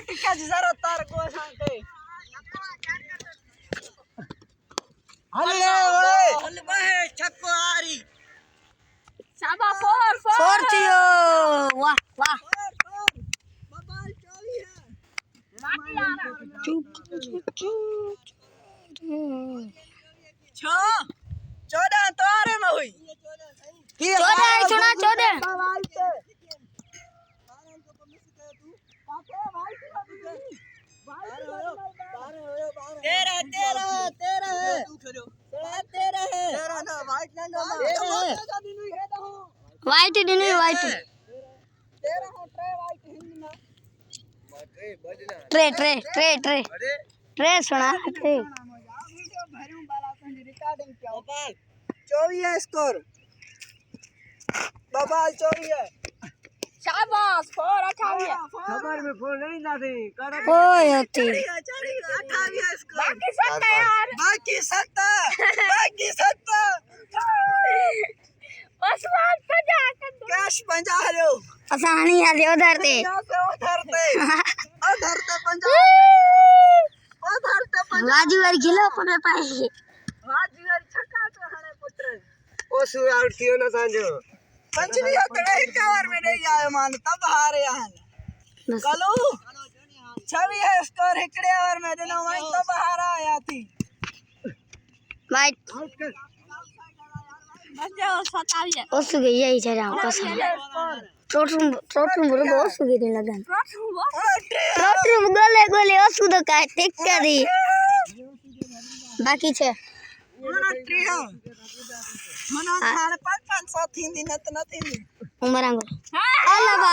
टिका जरा तार को सांगे हल्ले ओए हल्ले है छक्को आरी शाबा फोर थियो वाह वाह बबाल 24 है बाकी आ रहा चुप चुप 14 तारे में हुई 14 सुना 14 बबाल से वाइट नहीं white tray tray tray tray tray सुना ट्रे 24 है स्कोर बबाल 24 है शाबाश फोर 28 खबर में फोन नहीं जाती ओए होती 28 स्कोर बाकी 7 यार बाकी 7 उस्मान 50 कैश 50 लो आसानी आले उधर ते उधर ते 50 बाजू वाली खिलो अपने पास हाजीवर छक्का तो हने पुत्र ओसु आउट थियो ना सांजो पंचमी होतड़े कवर में नहीं आए मान तब हारे हन कलू 26 है स्कोर हिकड़े ओवर में देनो मैं तब हारा आया थी वाइट बच्चे 27 ओसु गई यही चला कसम ट्रोटरूम बोलो ओसु गई लगा ट्रोटरूम गोले गोले ओसु तो का टिक्का दी बाकी छे मना ट्रिया मना खाने 500 थी दिन त नथी उमरांगो अल्लाह